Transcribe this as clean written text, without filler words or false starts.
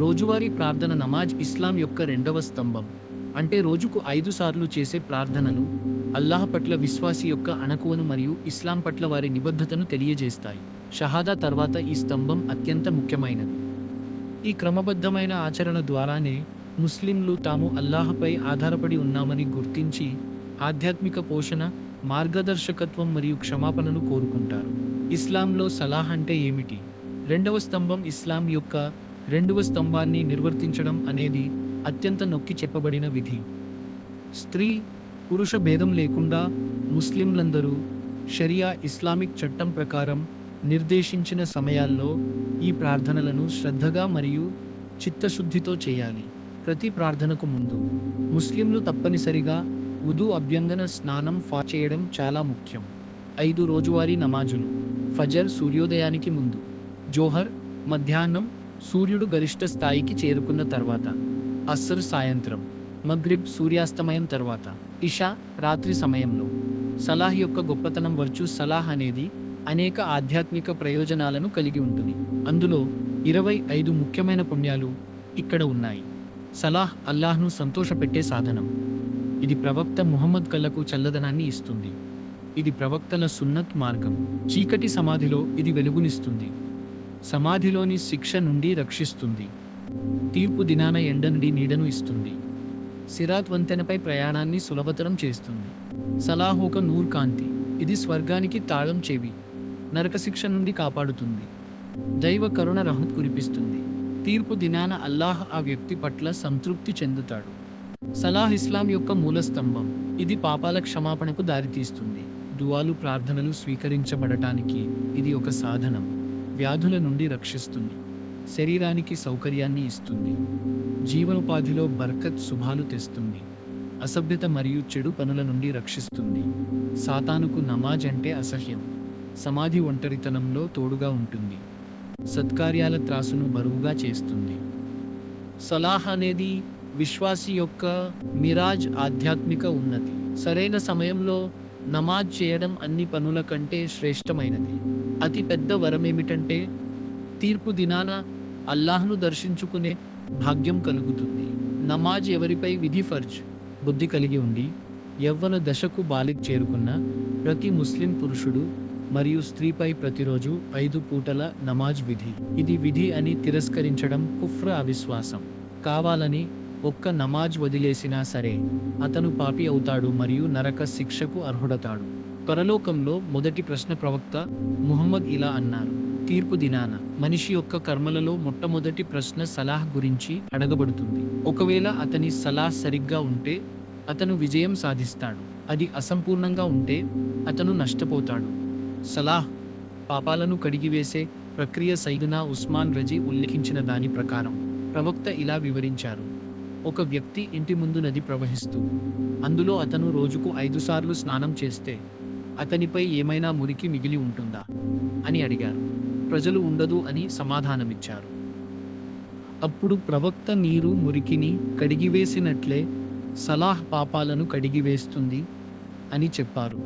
రోజువారీ ప్రార్థన నమాజ్ ఇస్లాం యొక్క రెండవ స్తంభం. అంటే రోజుకు 5 సార్లు చేసే ప్రార్థనలు అల్లాహ్ పట్ల విశ్వాసి యొక్క అణకువను మరియు ఇస్లాం పట్ల వారి నిబద్ధతను తెలియజేస్తాయి. షహాదా తర్వాత ఈ స్తంభం అత్యంత ముఖ్యమైనది. ఈ క్రమబద్ధమైన ఆచరణ ద్వారానే ముస్లింలు తాము అల్లాహపై ఆధారపడి ఉన్నామని గుర్తించి ఆధ్యాత్మిక పోషణ, మార్గదర్శకత్వం మరియు క్షమాపణను కోరుకుంటారు. ఇస్లాంలో సలాహ్ అంటే ఏమిటి? రెండవ స్తంభం ఇస్లాం యొక్క రెండవ స్తంభాన్ని నిర్వర్తించడం అనేది అత్యంత నొక్కి చెప్పబడిన విధి. స్త్రీ పురుష భేదం లేకుండా ముస్లింలందరూ షరియా ఇస్లామిక్ చట్టం ప్రకారం నిర్దేశించిన సమయాల్లో ఈ ప్రార్థనలను శ్రద్ధగా మరియు చిత్తశుద్ధితో చేయాలి. ప్రతి ప్రార్థనకు ముందు ముస్లింలు తప్పనిసరిగా వుదు అభ్యంగన స్నానం చేయడం చాలా ముఖ్యం. 5 రోజువారీ నమాజులు: ఫజర్ సూర్యోదయానికి ముందు, జోహర్ మధ్యాహ్నం సూర్యుడు గరిష్ట స్థాయికి చేరుకున్న తర్వాత, అస్ర్ సాయంత్రం, మగ్రిబ్ సూర్యాస్తమయం తర్వాత, ఇషా రాత్రి సమయంలో. సలాహ్ యొక్క గొప్పతనం వర్చు సలాహ్ అనేది అనేక ఆధ్యాత్మిక ప్రయోజనాలను కలిగి ఉంటుంది. అందులో 25 ముఖ్యమైన పుణ్యాలు ఇక్కడ ఉన్నాయి. సలాహ్ అల్లాహ్ను సంతోషపెట్టే సాధనం. ఇది ప్రవక్త ముహమ్మద్ కళ్ళకు చల్లదనాన్ని ఇస్తుంది. ఇది ప్రవక్తల సున్నత్ మార్గం. చీకటి సమాధిలో ఇది వెలుగునిస్తుంది. సమాధిలోని శిక్ష నుండి రక్షిస్తుంది. తీర్పు దినాన ఎండ నుండి నీడను ఇస్తుంది. సిరాత్ వంతెనపై ప్రయాణాన్ని సులభతరం చేస్తుంది. సలాహ్ ఒక నూర్ కాంతి. ఇది స్వర్గానికి తాళం చెవి. నరకశిక్ష నుండి కాపాడుతుంది. దైవ కరుణ రహమత్ కురిపిస్తుంది. తీర్పు దినాన అల్లాహ్ ఆ వ్యక్తి పట్ల సంతృప్తి చెందుతాడు. సలాహ్ ఇస్లాం యొక్క మూల స్తంభం. ఇది పాపాల క్షమాపణకు దారితీస్తుంది. దువాలు ప్రార్థనలు స్వీకరించబడటానికి ఇది ఒక సాధనం. వ్యాధుల నుండి రక్షిస్తుంది. శరీరానికి సౌకర్యాన్ని ఇస్తుంది. జీవనోపాధిలో బర్కత్ శుభాలు తెస్తుంది. అసభ్యత మరియు చెడు పనుల నుండి రక్షిస్తుంది. సాతానుకు నమాజ్ అంటే అసహ్యం. సమాధి ఒంటరితనంలో తోడుగా ఉంటుంది. సత్కార్యాల త్రాసును బరువుగా చేస్తుంది. సలాహ్ అనేది విశ్వాసి యొక్క మిరాజ్, ఆధ్యాత్మిక ఉన్నతి. సరైన సమయంలో నమాజ్ చేయడం అన్ని పనుల కంటే శ్రేష్టమైనది. అతి పెద్ద వరమేమిటంటే తీర్పు దినాన అల్లాహ్ను దర్శించుకునే భాగ్యం కలుగుతుంది. నమాజ్ ఎవరిపై విధి ఫర్జ్ బుద్ధి కలిగి ఉండి యవ్వన దశకు బాలిగ్ చేరుకున్న ప్రతి ముస్లిం పురుషుడు మరియు స్త్రీపై ప్రతిరోజు 5 పూటల నమాజ్ విధి. ఇది విధి అని తిరస్కరించడం కుఫ్ర, అవిశ్వాసం. కావాలని ఒక్క నమాజ్ వదిలేసినా సరే అతను పాపి అవుతాడు మరియు నరక శిక్షకు అర్హుడతాడు. పరలోకంలో మొదటి ప్రశ్న ప్రవక్త ముహమ్మద్ ఇలా అన్నారు: తీర్పు దినాన మనిషి యొక్క కర్మలలో మొట్టమొదటి ప్రశ్న సలాహ్ గురించి అడగబడుతుంది. ఒకవేళ అతని సలాహ్ సరిగ్గా ఉంటే అతను విజయం సాధిస్తాడు. అది అసంపూర్ణంగా ఉంటే అతను నష్టపోతాడు. సలాహ్ పాపాలను కడిగివేసే ప్రక్రియ. సైదునా ఉస్మాన్ రజీ ఉల్లేఖించిన దాని ప్రకారం ప్రవక్త ఇలా వివరించారు: ఒక వ్యక్తి ఇంటి ముందు నది ప్రవహిస్తూ అందులో అతను రోజుకు 5 సార్లు స్నానం చేస్తే అతనిపై ఏమైనా మురికి మిగిలి ఉంటుందా అని అడిగారు. ప్రజలు ఉండదు అని సమాధానమిచ్చారు. అప్పుడు ప్రవక్త నీరు మురికిని కడిగివేసినట్లే సలాహ్ పాపాలను కడిగివేస్తుంది అని చెప్పారు.